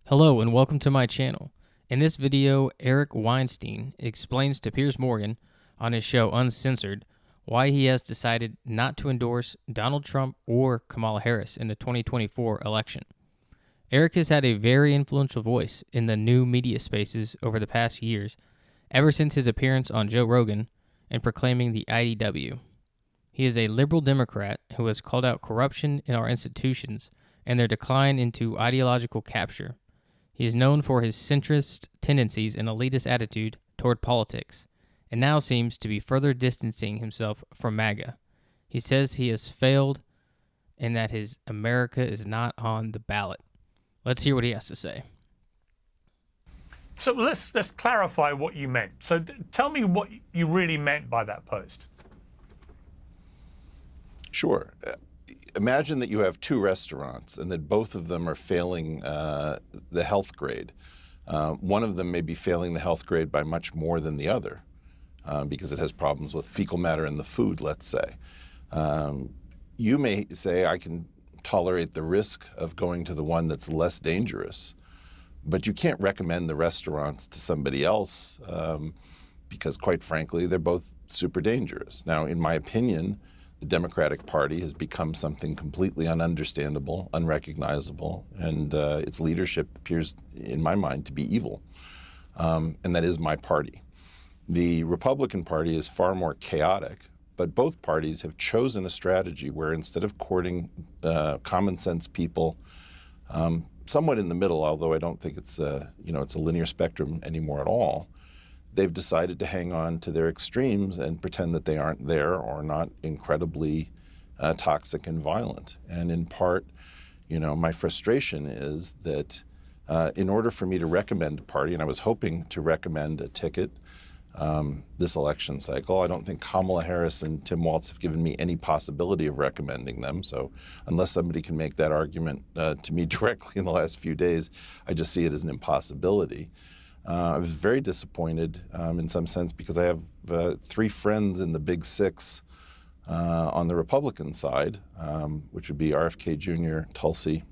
Hello and welcome to my channel. In this video, Eric Weinstein explains to Piers Morgan on his show Uncensored why he has decided not to endorse Donald Trump or Kamala Harris in the 2024 election. Eric has had a very influential voice in the new media spaces over the past years, ever since his appearance on Joe Rogan and proclaiming the IDW. He is a liberal Democrat who has called out corruption in our institutions and their decline into ideological capture. He is known for his centrist tendencies and elitist attitude toward politics, and now seems to be further distancing himself from MAGA. He says he has failed and that his America is not on the ballot. Let's hear what he has to say. So let's clarify what you meant. So tell me what you really meant by that post. Sure. Imagine that you have two restaurants and that both of them are failing the health grade. One of them may be failing the health grade by much more than the other because it has problems with fecal matter in the food, let's say. You may say, I can tolerate the risk of going to the one that's less dangerous, but you can't recommend the restaurants to somebody else because, quite frankly, they're both super dangerous. Now, in my opinion, the Democratic Party has become something completely ununderstandable, unrecognizable, and its leadership appears, in my mind, to be evil. And that is my party. The Republican Party is far more chaotic, but both parties have chosen a strategy where instead of courting common sense people, somewhat in the middle, although I don't think it's it's a linear spectrum anymore at all, they've decided to hang on to their extremes and pretend that they aren't there or not incredibly toxic and violent. And in part, my frustration is that in order for me to recommend a party, and I was hoping to recommend a ticket this election cycle, I don't think Kamala Harris and Tim Walz have given me any possibility of recommending them. So unless somebody can make that argument to me directly in the last few days, I just see it as an impossibility. I was very disappointed in some sense because I have three friends in the Big Six on the Republican side, which would be RFK Jr., Tulsi,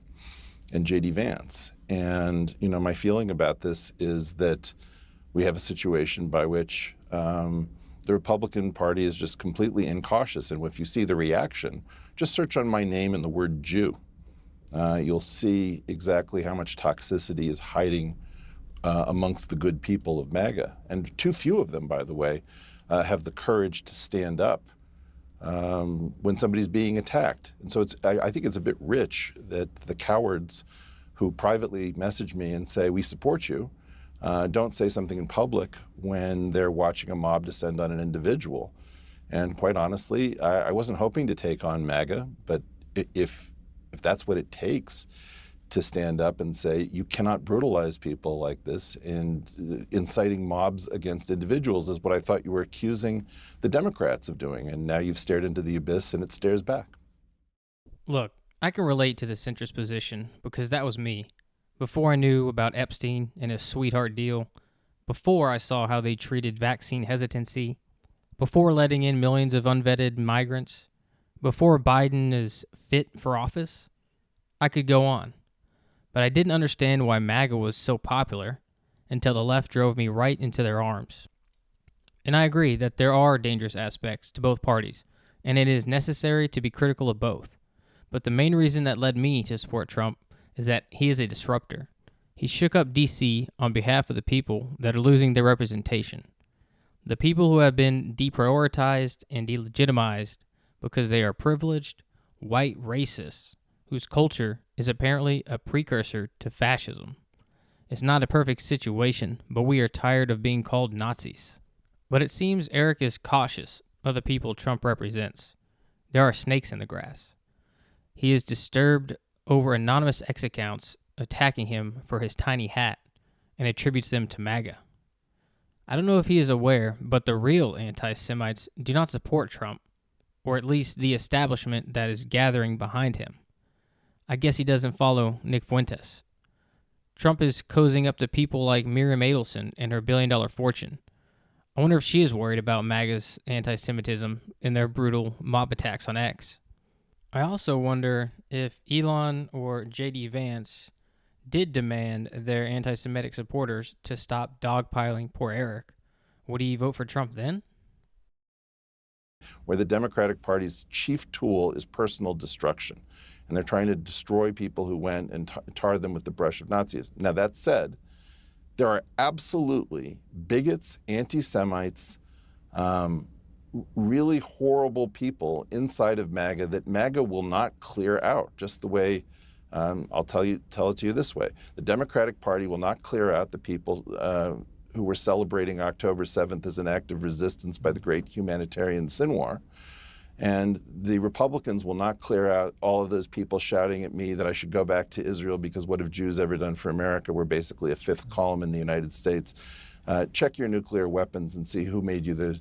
and J.D. Vance. And, my feeling about this is that we have a situation by which the Republican Party is just completely incautious. And if you see the reaction, just search on my name and the word Jew. You'll see exactly how much toxicity is hiding amongst the good people of MAGA. And too few of them, by the way, have the courage to stand up when somebody's being attacked. And so I think it's a bit rich that the cowards who privately message me and say, we support you, don't say something in public when they're watching a mob descend on an individual. And quite honestly, I wasn't hoping to take on MAGA, but if that's what it takes to stand up and say, you cannot brutalize people like this, and inciting mobs against individuals is what I thought you were accusing the Democrats of doing. And now you've stared into the abyss and it stares back. Look, I can relate to the centrist position because that was me. Before I knew about Epstein and his sweetheart deal, before I saw how they treated vaccine hesitancy, before letting in millions of unvetted migrants, before Biden is fit for office, I could go on. But I didn't understand why MAGA was so popular until the left drove me right into their arms. And I agree that there are dangerous aspects to both parties, and it is necessary to be critical of both. But the main reason that led me to support Trump is that he is a disruptor. He shook up D.C. on behalf of the people that are losing their representation. The people who have been deprioritized and delegitimized because they are privileged, white racists whose culture is apparently a precursor to fascism. It's not a perfect situation, but we are tired of being called Nazis. But it seems Eric is cautious of the people Trump represents. There are snakes in the grass. He is disturbed over anonymous X accounts attacking him for his tiny hat and attributes them to MAGA. I don't know if he is aware, but the real anti-Semites do not support Trump, or at least the establishment that is gathering behind him. I guess he doesn't follow Nick Fuentes. Trump is cozying up to people like Miriam Adelson and her billion-dollar fortune. I wonder if she is worried about MAGA's anti-Semitism and their brutal mob attacks on X. I also wonder if Elon or J.D. Vance did demand their anti-Semitic supporters to stop dogpiling poor Eric, would he vote for Trump then? Where the Democratic Party's chief tool is personal destruction, and they're trying to destroy people who went and tar them with the brush of Nazism. Now, that said, there are absolutely bigots, anti-Semites, really horrible people inside of MAGA that MAGA will not clear out, just the way I'll tell it to you this way. The Democratic Party will not clear out the people who were celebrating October 7th as an act of resistance by the great humanitarian Sinwar. And the Republicans will not clear out all of those people shouting at me that I should go back to Israel because what have Jews ever done for America? We're basically a fifth column in the United States. Check your nuclear weapons and see who made you the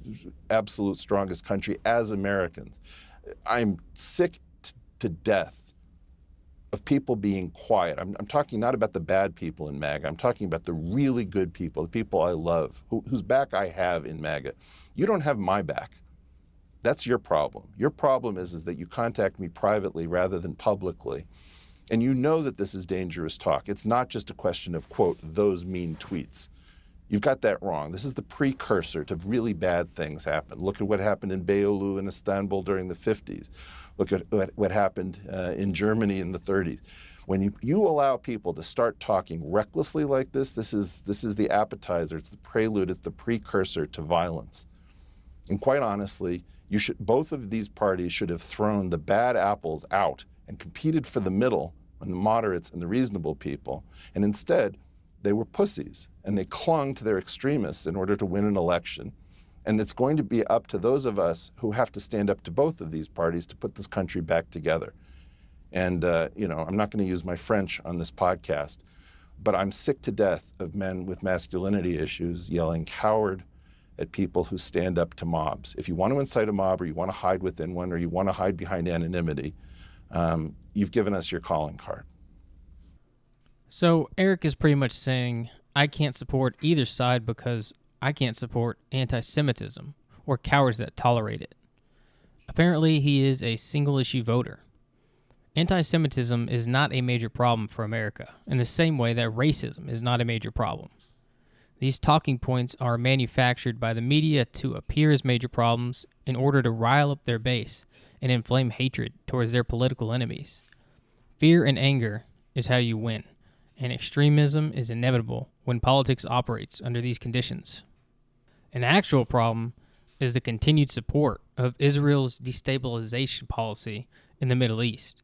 absolute strongest country as Americans. I'm sick to death of people being quiet. I'm talking not about the bad people in MAGA. I'm talking about the really good people, the people I love, whose back I have in MAGA. You don't have my back. That's your problem. Your problem is that you contact me privately rather than publicly. And you know that this is dangerous talk. It's not just a question of, quote, those mean tweets. You've got that wrong. This is the precursor to really bad things happen. Look at what happened in Beyoğlu in Istanbul during the 50s. Look at what happened in Germany in the 30s. When you allow people to start talking recklessly like this is the appetizer, it's the prelude, it's the precursor to violence. And quite honestly, both of these parties should have thrown the bad apples out and competed for the middle and the moderates and the reasonable people. And instead, they were pussies and they clung to their extremists in order to win an election. And it's going to be up to those of us who have to stand up to both of these parties to put this country back together. And, I'm not going to use my French on this podcast, but I'm sick to death of men with masculinity issues yelling coward at people who stand up to mobs. If you want to incite a mob or you want to hide within one or you want to hide behind anonymity, you've given us your calling card. So Eric is pretty much saying, I can't support either side because I can't support anti-Semitism or cowards that tolerate it. Apparently, he is a single-issue voter. Anti-Semitism is not a major problem for America, in the same way that racism is not a major problem. These talking points are manufactured by the media to appear as major problems in order to rile up their base and inflame hatred towards their political enemies. Fear and anger is how you win, and extremism is inevitable when politics operates under these conditions. An actual problem is the continued support of Israel's destabilization policy in the Middle East.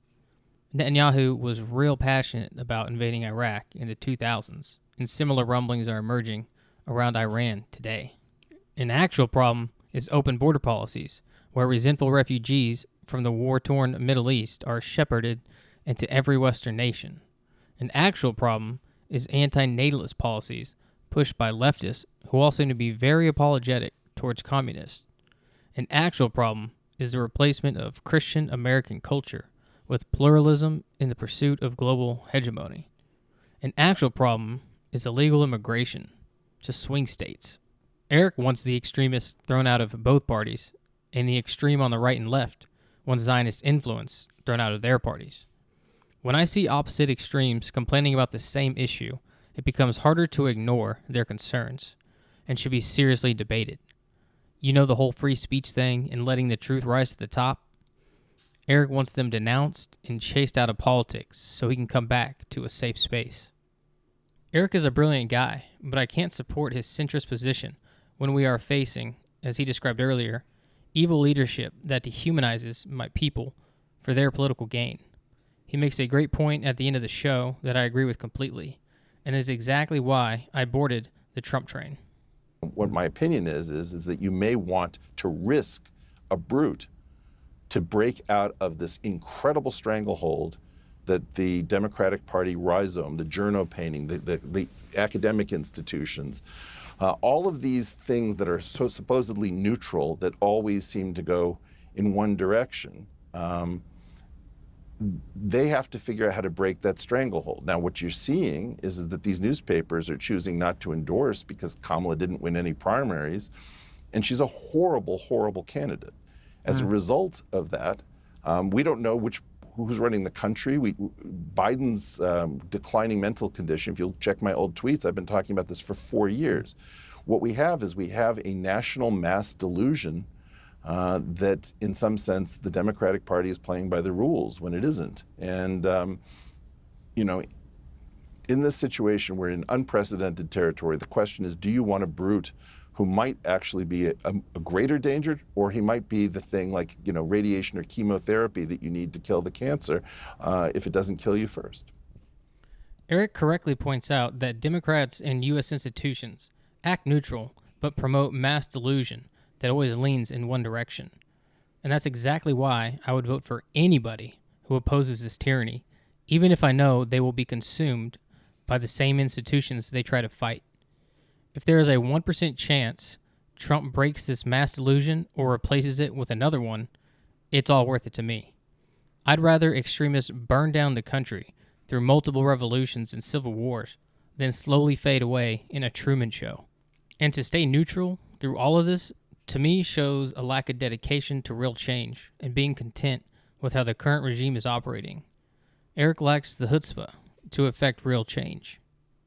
Netanyahu was real passionate about invading Iraq in the 2000s, and similar rumblings are emerging around Iran today. An actual problem is open border policies, where resentful refugees from the war-torn Middle East are shepherded into every Western nation. An actual problem is anti-natalist policies pushed by leftists who all seem to be very apologetic towards communists. An actual problem is the replacement of Christian American culture with pluralism in the pursuit of global hegemony. An actual problem is illegal immigration to swing states. Eric wants the extremists thrown out of both parties, and the extreme on the right and left wants Zionist influence thrown out of their parties. When I see opposite extremes complaining about the same issue, it becomes harder to ignore their concerns and should be seriously debated. You know the whole free speech thing and letting the truth rise to the top? Eric wants them denounced and chased out of politics so he can come back to a safe space. Eric is a brilliant guy, but I can't support his centrist position when we are facing, as he described earlier, evil leadership that dehumanizes my people for their political gain. He makes a great point at the end of the show that I agree with completely, and is exactly why I boarded the Trump train. What my opinion is that you may want to risk a brute to break out of this incredible stranglehold that the Democratic Party rhizome, the journo painting, the academic institutions, all of these things that are so supposedly neutral that always seem to go in one direction, they have to figure out how to break that stranglehold. Now, what you're seeing is that these newspapers are choosing not to endorse because Kamala didn't win any primaries, and she's a horrible, horrible candidate. As a result of that, we don't know who's running the country. Biden's declining mental condition. If you'll check my old tweets, I've been talking about this for 4 years. What we have is a national mass delusion that in some sense the Democratic Party is playing by the rules when it isn't. And, in this situation, we're in unprecedented territory. The question is, do you want a brute who might actually be a greater danger, or he might be the thing like, radiation or chemotherapy that you need to kill the cancer if it doesn't kill you first? Eric correctly points out that Democrats and U.S. institutions act neutral but promote mass delusion that always leans in one direction. And that's exactly why I would vote for anybody who opposes this tyranny, even if I know they will be consumed by the same institutions they try to fight. If there is a 1% chance Trump breaks this mass delusion or replaces it with another one, it's all worth it to me. I'd rather extremists burn down the country through multiple revolutions and civil wars than slowly fade away in a Truman Show. And to stay neutral through all of this, to me, shows a lack of dedication to real change and being content with how the current regime is operating. Eric lacks the chutzpah to effect real change.